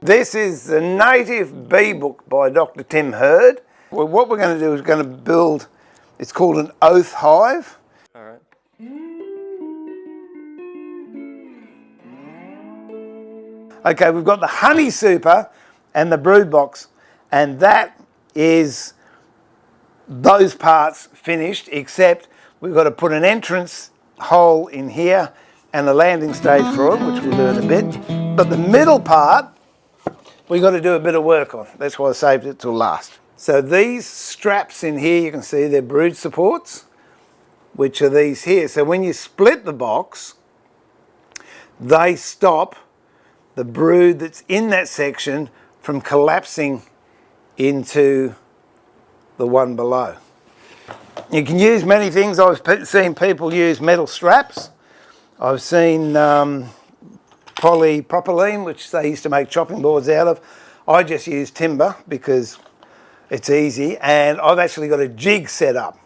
This is the Native Bee Book by Dr. Tim Hurd. Well, what we're going to do is going to build, it's called an O.A.T.H Hive. All right. Okay, we've got the honey super and the brood box, and that is those parts finished, except we've got to put an entrance hole in here and a landing stage for it, which we'll do in a bit. But the middle part, we've got to do a bit of work on. That's why I saved it till last. So these straps in here, you can see they're brood supports, which are these here. So when you split the box, they stop the brood that's in that section from collapsing into the one below. You can use many things. I've seen people use metal straps. I've seen polypropylene, which they used to make chopping boards out of. I just use timber because it's easy, and I've actually got a jig set up.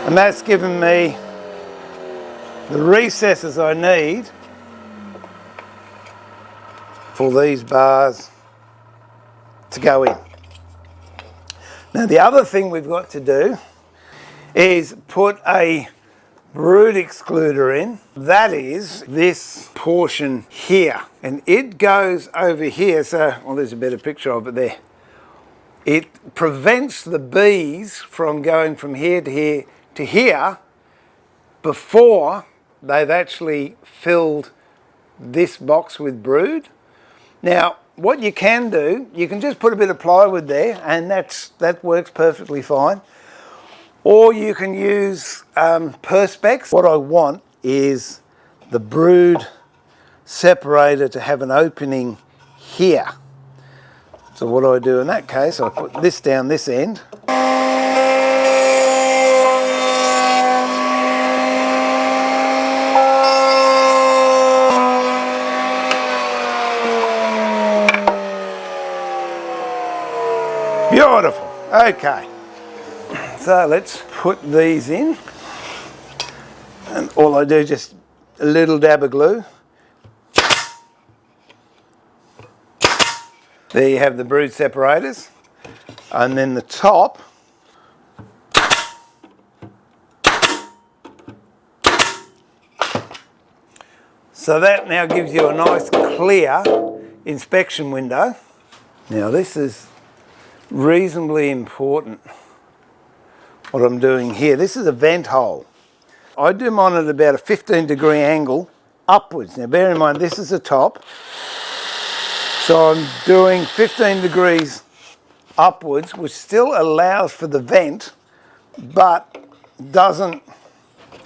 And that's given me the recesses I need for these bars to go in. Now the other thing we've got to do is put a brood excluder in. That is this portion here, and it goes over here. So, well, there's a better picture of it there. It prevents the bees from going from here to here before they've actually filled this box with brood. Now, what you can do, you can just put a bit of plywood there, and that works perfectly fine. Or you can use Perspex. What I want is the brood separator to have an opening here. So what do I do in that case? I put this down this end. Beautiful. Okay. So let's put these in. And all I do is just a little dab of glue. There you have the brood separators. And then the top, so that now gives you a nice clear inspection window. Now this is reasonably important, what I'm doing here. This is a vent hole. I do mine at about a 15-degree angle upwards. Now bear in mind this is the top. So I'm doing 15 degrees upwards, which still allows for the vent, but doesn't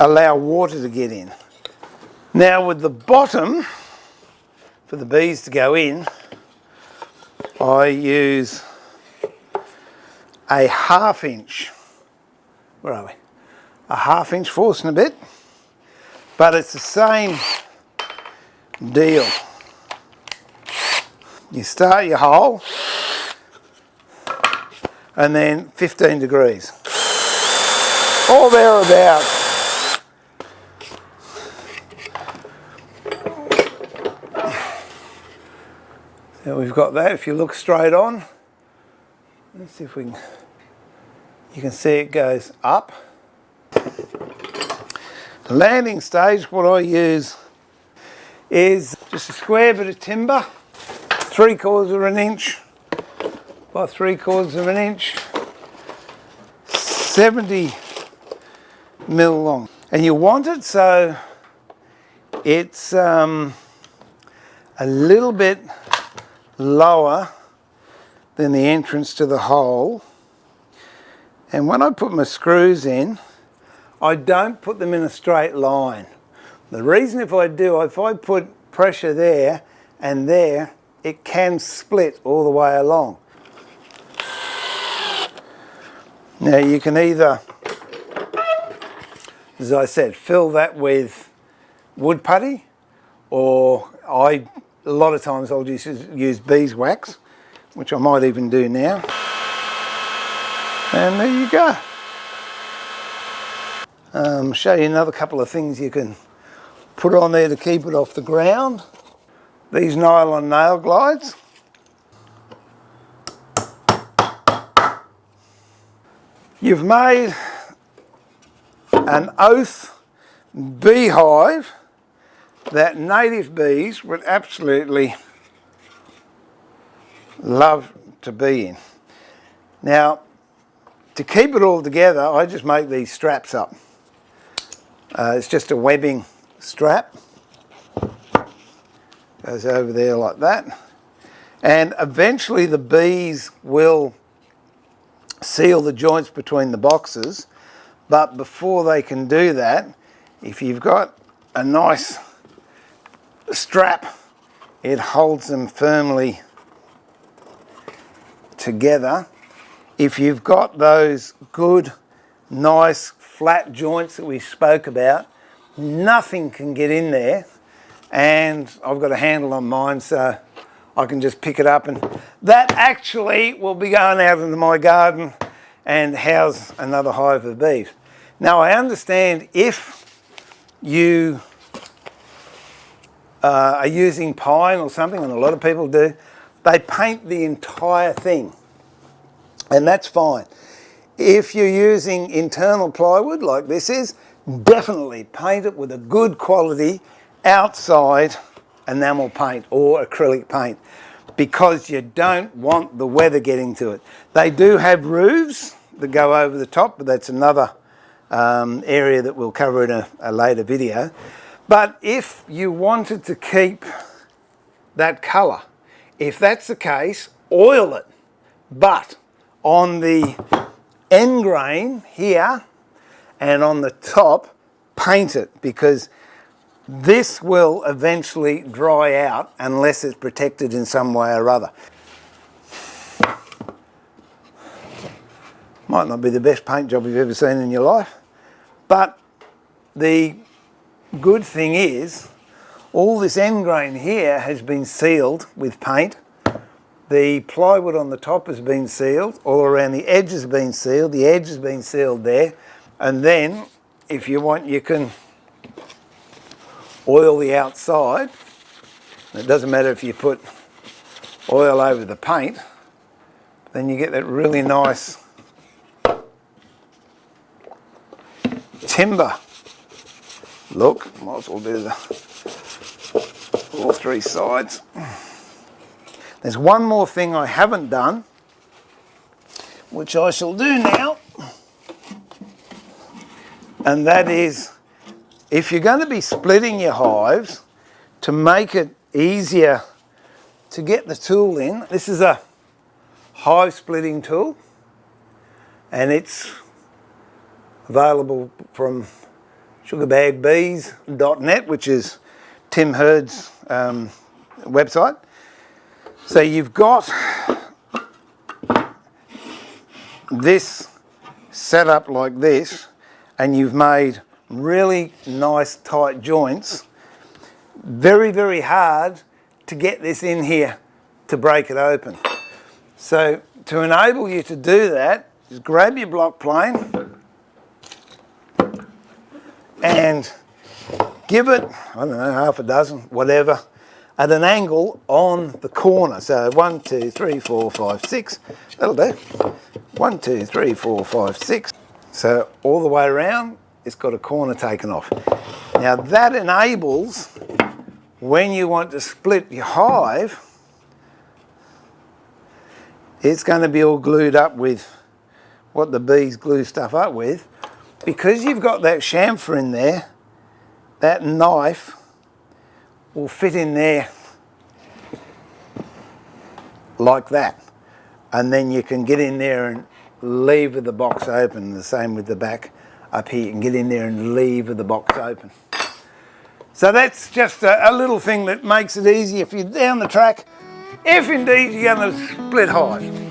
allow water to get in. Now with the bottom, for the bees to go in, I use a 1/2 inch, where are we? A 1/2 inch force and a bit, but it's the same deal. You start your hole and then 15 degrees, or thereabouts. So we've got that. If you look straight on, let's see if we can, you can see it goes up. The landing stage, what I use is just a square bit of timber, 3/4 of an inch by 3/4 of an inch, 70 mil long. And you want it so it's a little bit lower than the entrance to the hole. And when I put my screws in, I don't put them in a straight line. The reason if I put pressure there and there, it can split all the way along. Now you can either, as I said, fill that with wood putty, or a lot of times I'll just use beeswax, which I might even do now. And there you go. Show you another couple of things you can put on there to keep it off the ground. These nylon nail glides. You've made an O.A.T.H beehive that native bees would absolutely love to be in. Now, to keep it all together, I just make these straps up. It's just a webbing strap. Goes over there like that. And eventually the bees will seal the joints between the boxes. But before they can do that, if you've got a nice strap, it holds them firmly together. If you've got those good, nice, flat joints that we spoke about, nothing can get in there. And I've got a handle on mine, so I can just pick it up, and that actually will be going out into my garden and house another hive of bees. Now, I understand if you are using pine or something, and a lot of people do, they paint the entire thing, and that's fine. If you're using internal plywood like this is, definitely paint it with a good quality outside enamel paint or acrylic paint, because you don't want the weather getting to it. They do have roofs that go over the top, but that's another area that we'll cover in a later video. But if you wanted to keep that colour, if that's the case, oil it. But on the end grain here and on the top, paint it, because this will eventually dry out unless it's protected in some way or other. Might not be the best paint job you've ever seen in your life, but the good thing is all this end grain here has been sealed with paint. The plywood on the top has been sealed, all around the edge has been sealed, the edge has been sealed there, and then if you want you can oil the outside. It doesn't matter if you put oil over the paint, then you get that really nice timber look. Might as well do all three sides. There's one more thing I haven't done, which I shall do now, and that is, if you're going to be splitting your hives, to make it easier to get the tool in, this is a hive splitting tool, and it's available from sugarbagbees.net, which is Tim Hurd's website. So you've got this set up like this, and you've made really nice tight joints. Very, very hard to get this in here to break it open. So to enable you to do that, just grab your block plane and give it, I don't know, half a dozen, whatever, at an angle on the corner. So 1, 2, 3, 4, 5, 6. That'll do. 1, 2, 3, 4, 5, 6. So all the way around, it's got a corner taken off. Now that enables, when you want to split your hive, it's going to be all glued up with what the bees glue stuff up with. Because you've got that chamfer in there, that knife will fit in there like that, and then you can get in there and lever the box open. The same with the back up here, you can get in there and lever the box open. So that's just a little thing that makes it easy if you're down the track, if indeed you're going to split hive.